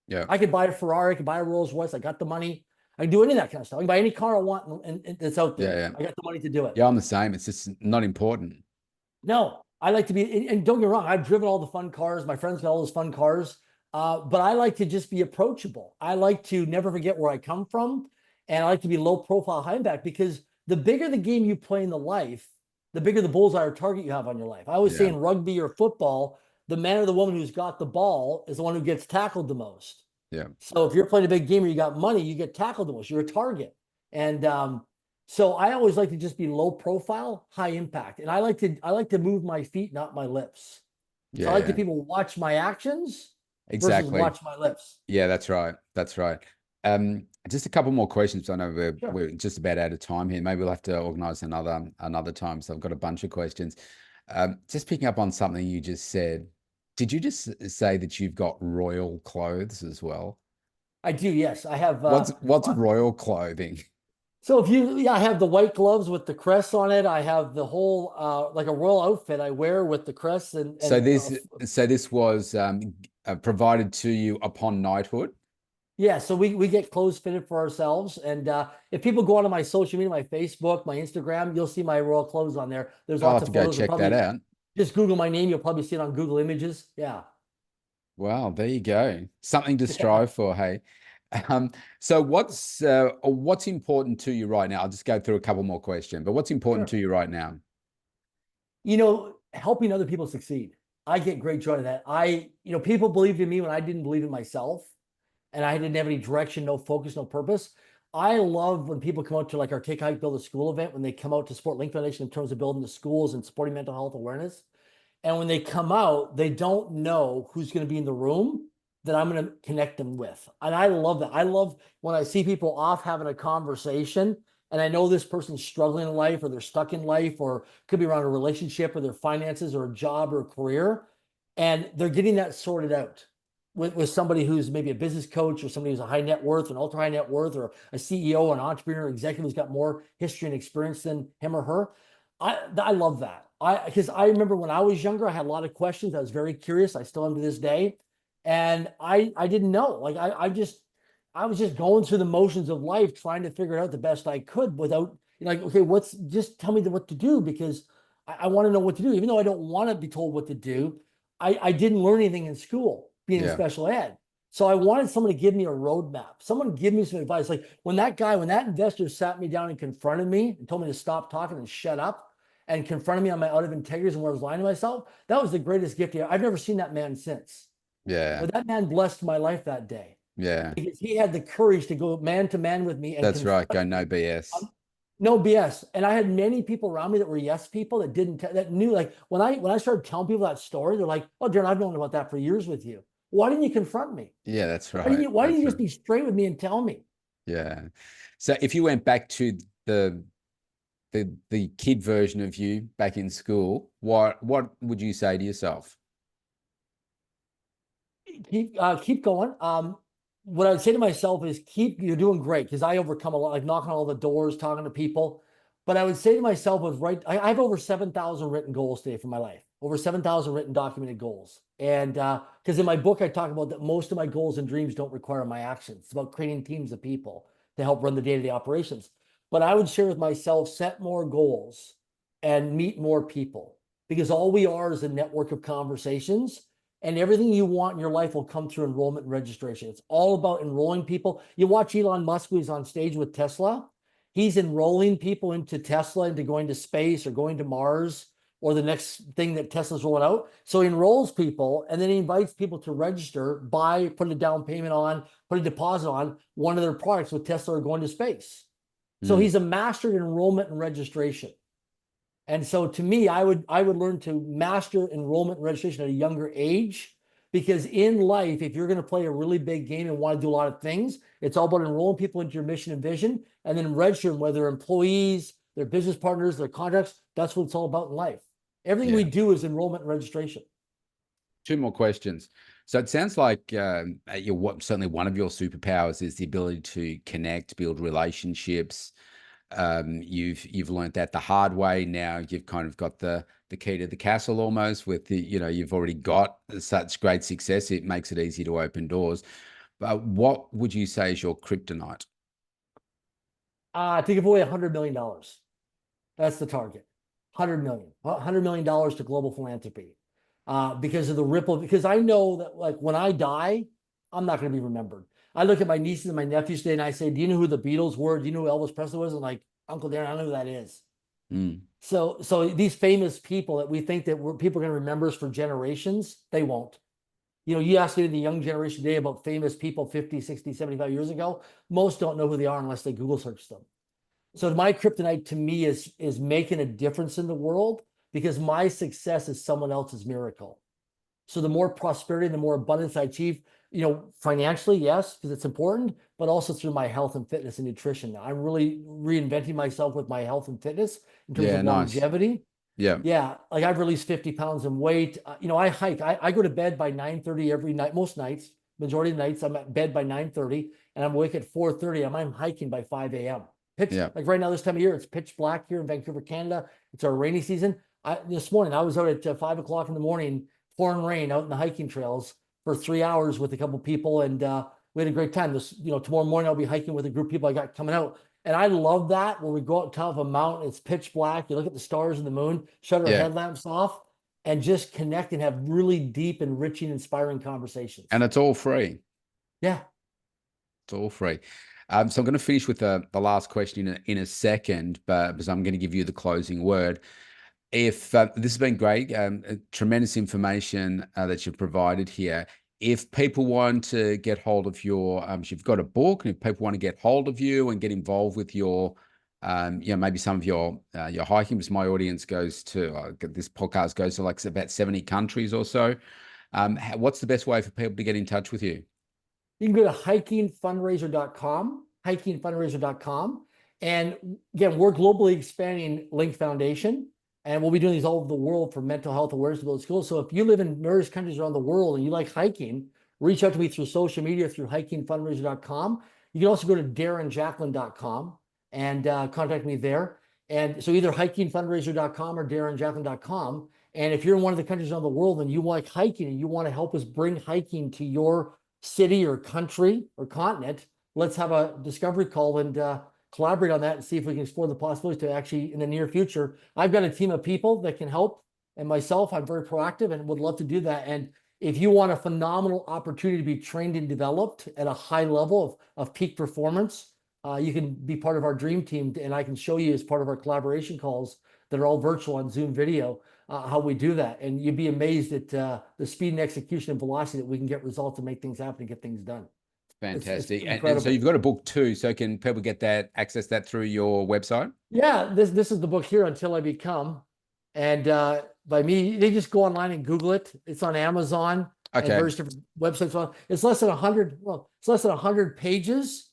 Yeah. I could buy a Ferrari, I could buy a Rolls Royce. I got the money. I can do any of that kind of stuff. I can buy any car I want and that's out there. Yeah. I got the money to do it. Yeah, I'm the same. It's just not important. No, I like to be, and don't get me wrong, I've driven all the fun cars. My friends got all those fun cars. But I like to just be approachable. I like to never forget where I come from. And I like to be low profile, high impact, because the bigger the game you play in the life, the bigger the bullseye or target you have on your life. I always say Yeah. in rugby or football, the man or the woman who's got the ball is the one who gets tackled the most. Yeah. So if you're playing a big game or you got money, you get tackled the most. You're a target. And so I always like to just be low profile, high impact. And I like to move my feet, not my lips. So I like the Yeah. people watch my actions versus Exactly. watch my lips. Yeah, that's right. That's right. Just a couple more questions. I know we're Sure. we're just about out of time here. Maybe we'll have to organize another time. So I've got a bunch of questions. Just picking up on something you just said. Did you just say that you've got royal clothes as well? I do, yes. I have What's royal clothing? so if you yeah, I have the white gloves with the crest on it. I have the whole like a royal outfit I wear with the crest So and this was provided to you upon knighthood. yeah, so we get clothes fitted for ourselves. And if people go onto my social media, my Facebook, my Instagram, you'll see my royal clothes on there. There's I'll lots have to of go photos and check that probably out. just Google my name, you'll probably see it on Google Images. Yeah. Wow, there you go. Something to Yeah. strive for, hey. So what's important to you right now? I'll just go through a couple more questions, but what's important Sure. to you right now? Helping other people succeed. I get great joy out of that. People believed in me when I didn't believe in myself and I didn't have any direction, no focus, no purpose. I love when people come out to like our Take Hike Build a School event, when they come out to support Link Foundation in terms of building the schools and supporting mental health awareness. And when they come out, they don't know who's going to be in the room that I'm going to connect them with. And I love that. I love when I see people off having a conversation and I know this person's struggling in life or they're stuck in life or could be around a relationship or their finances or a job or a career. And they're getting that sorted out with somebody who's maybe a business coach or somebody who's a high net worth, an ultra high net worth, or a CEO, an entrepreneur, executive who's got more history and experience than him or her. I love that. Because I remember when I was younger, I had a lot of questions. I was very curious. I still am to this day. And I didn't know. Like I was just going through the motions of life, trying to figure it out the best I could without like, okay, just tell me what to do because I want to know what to do. Even though I don't want to be told what to do, I didn't learn anything in school, being in Yeah. special ed. So I wanted someone to give me a roadmap, someone give me some advice. Like when that investor sat me down and confronted me and told me to stop talking and shut up and confronted me on my out of integrity and where I was lying to myself, that was the greatest gift. I've never seen that man since. Yeah. But that man blessed my life that day Yeah. because he had the courage to go man to man with me and That's right. Go confront no me. BS. No BS. And I had many people around me that were yes people that didn't that knew like when I started telling people that story, they're like, "Oh, Darren, I've known about that for years with you. Why didn't you confront me? Yeah, that's Why didn't right. you why didn't That's you right. just be straight with me and tell me?" Yeah. So if you went back to the the kid version of you back in school, what would you say to yourself? Keep going. What I would say to myself is you're doing great because I overcome a lot, like knocking on all the doors, talking to people. But I would say to myself was I have over 7,000 written goals today for my life, over 7,000 written documented goals. And because in my book, I talk about that most of my goals and dreams don't require my actions. It's about creating teams of people to help run the day-to-day operations. But I would share with myself, set more goals and meet more people because all we are is a network of conversations and everything you want in your life will come through enrollment and registration. It's all about enrolling people. You watch Elon Musk, who's on stage with Tesla. He's enrolling people into Tesla, into going to space or going to Mars or the next thing that Tesla's rolling out. So he enrolls people and then he invites people to register, buy, put a down payment on, put a deposit on one of their products with Tesla or going to space. So Mm. he's a master in enrollment and registration. And so to me, I would learn to master enrollment and registration at a younger age because in life, if you're going to play a really big game and want to do a lot of things, it's all about enrolling people into your mission and vision and then registering whether they're employees, their business partners, their contracts. That's what it's all about in life. Everything we Yeah. do is enrollment and registration. Two more questions. So it sounds like certainly one of your superpowers is the ability to connect, build relationships. You've learned that the hard way. Now you've kind of got the key to the castle almost with you've already got such great success. It makes it easy to open doors. But what would you say is your kryptonite? To give away $100 million. That's the target. $100 million to global philanthropy. because of the ripple. Because I know that like when I die, I'm not going to be remembered. I look at my nieces and my nephews today and I say, do you know who the Beatles were? Do you know who Elvis Presley was? And like, Uncle Darren, I don't know who that is. Mm. So these famous people that we think that people are going to remember us for generations, they won't. You ask any of the young generation today about famous people 50, 60, 75 years ago, most don't know who they are unless they Google search them. So my kryptonite to me is making a difference in the world, because my success is someone else's miracle. So the more prosperity, the more abundance I achieve, financially, yes, because it's important, but also through my health and fitness and nutrition. I'm really reinventing myself with my health and fitness in terms Yeah, of nice. longevity. Yeah. Yeah, like I've released 50 pounds in weight. I hike. I go to bed by 9:30 every night, most nights, majority of nights. I'm at bed by 9:30 and I'm awake at 4:30. I'm hiking by 5 a.m. Yeah. Like right now, this time of year, it's pitch black here in Vancouver, Canada. It's our rainy season. This morning, I was out at 5 o'clock in the morning, pouring rain out in the hiking trails for 3 hours with a couple people, and we had a great time. Tomorrow morning I'll be hiking with a group of people I got coming out. And I love that when we go out on top of a mountain, it's pitch black. You look at the stars and the moon, shut our Yeah. headlamps off, and just connect and have really deep, enriching, inspiring conversations. And it's all free. Yeah. It's all free. So I'm going to finish with the last question in a second, but because I'm going to give you the closing word. If this has been great, tremendous information that you've provided here. If people want to get hold of you've got a book, and if people want to get hold of you and get involved with your, maybe some of your hiking, because my audience goes to this podcast goes to like about 70 countries or so. What's the best way for people to get in touch with you? You can go to hikingfundraiser.com. And again, we're globally expanding Link Foundation, and we'll be doing these all over the world for mental health awareness to build schools. So if you live in various countries around the world and you like hiking, reach out to me through social media, through hikingfundraiser.com. You can also go to darrenjacklin.com and contact me there. And so either hikingfundraiser.com or darrenjacklin.com. And if you're in one of the countries around the world and you like hiking and you want to help us bring hiking to your city or country or continent, let's have a discovery call and collaborate on that and see if we can explore the possibilities to actually, in the near future. I've got a team of people that can help, and myself, I'm very proactive and would love to do that. And if you want a phenomenal opportunity to be trained and developed at a high level of peak performance, you can be part of our dream team, and I can show you as part of our collaboration calls that are all virtual on Zoom video, how we do that. And you'd be amazed at the speed and execution and velocity that we can get results and make things happen and get things done. Fantastic. It's And so incredible. you've got a book too. So can people access that through your website? Yeah, this is the book here, Until I Become. And by me, they just go online and Google it. It's on Amazon and Okay. various different websites. It's less than 100, it's less than 100 pages.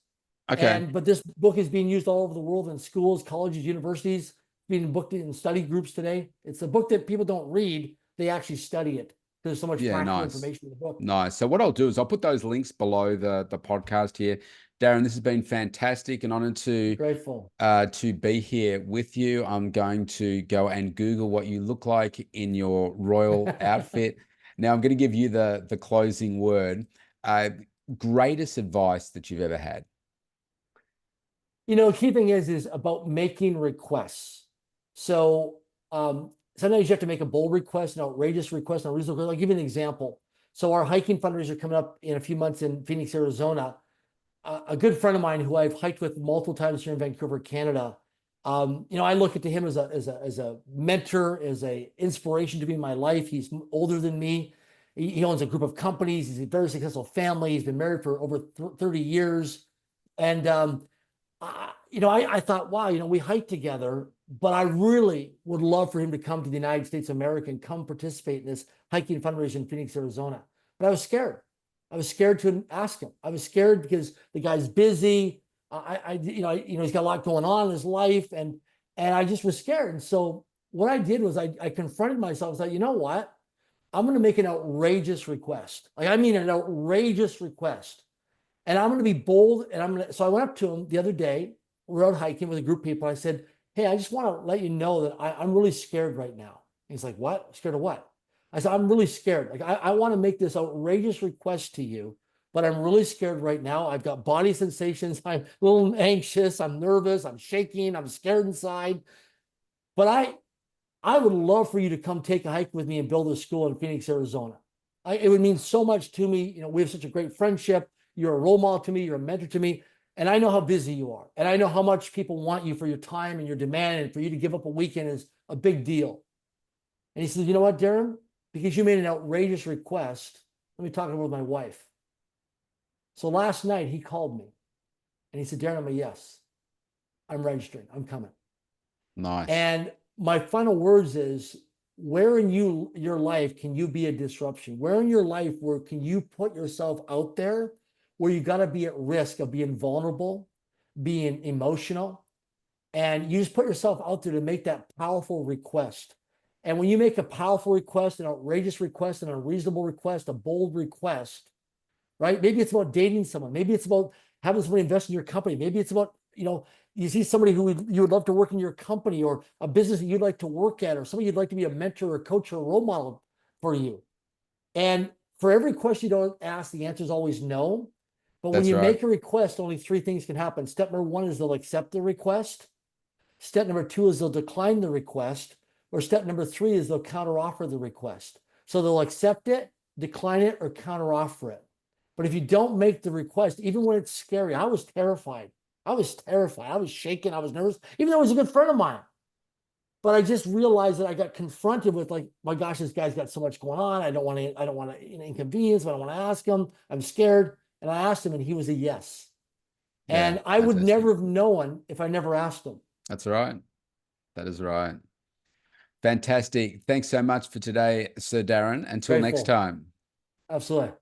Okay. But this book is being used all over the world in schools, colleges, universities, being booked in study groups today. It's a book that people don't read, they actually study it. There's so much practical information in the book. Nice. So what I'll do is I'll put those links below the podcast here. Darren, this has been fantastic, and honored Grateful to be here with you. I'm going to go and Google what you look like in your royal outfit. Now I'm going to give you the closing word. Greatest advice that you've ever had? Key thing is about making requests. So sometimes you have to make a bold request, an outrageous request, an unreasonable request. I'll give you an example. So our hiking fundraiser coming up in a few months in Phoenix, Arizona. A good friend of mine who I've hiked with multiple times here in Vancouver, Canada. I look at him as a mentor, as a inspiration to be in my life. He's older than me. He owns a group of companies. He's a very successful family. He's been married for over 30 years. And I thought, wow, we hike together, but I really would love for him to come to the United States of America and come participate in this hiking fundraiser in Phoenix, Arizona. But I was scared. I was scared to ask him. I was scared because the guy's busy. He's got a lot going on in his life, and I just was scared. And so what I did was I confronted myself. I was like, you know what? I'm going to make an outrageous request. I mean, an outrageous request. And I'm going to be bold. And so I went up to him the other day. We were out hiking with a group of people. I said, hey, I just want to let you know that I'm really scared right now. And he's like, what? Scared of what? I said, I'm really scared. Like, I want to make this outrageous request to you, but I'm really scared right now. I've got body sensations. I'm a little anxious. I'm nervous. I'm shaking. I'm scared inside. But I would love for you to come take a hike with me and build a school in Phoenix, Arizona. It would mean so much to me. You know, we have such a great friendship. You're a role model to me. You're a mentor to me. And I know how busy you are. And I know how much people want you for your time and your demand. And for you to give up a weekend is a big deal. And he said, you know what, Darren? Because you made an outrageous request, let me talk about my wife. So last night he called me and he said, Darren, I'm a yes. I'm registering. I'm coming. Nice. And my final words is, where in your life can you be a disruption? Where in your life where can you put yourself out there where you got to be at risk of being vulnerable, being emotional, and you just put yourself out there to make that powerful request. And when you make a powerful request, an outrageous request, an unreasonable request, a bold request, right? Maybe it's about dating someone. Maybe it's about having somebody invest in your company. Maybe it's about, you know, you see somebody who you would love to work in your company, or a business that you'd like to work at, or somebody you'd like to be a mentor or coach or a role model for you. And for every question you don't ask, the answer is always no. But when you make a request, only 3 things can happen. Step number 1 is they'll accept the request. Step number 2 is they'll decline the request. Or step number 3 is they'll counteroffer the request. So they'll accept it, decline it, or counteroffer it. But if you don't make the request, even when it's scary, I was terrified. I was shaking. I was nervous, even though he was a good friend of mine. But I just realized that I got confronted with, like, my gosh, this guy's got so much going on. I don't want to inconvenience, but I don't want to ask him. I'm scared. And I asked him, and he was a yes. Yeah, and I would never have known if I never asked him. That's right. That is right. Fantastic. Thanks so much for today, Sir Darren. Until next time. Absolutely.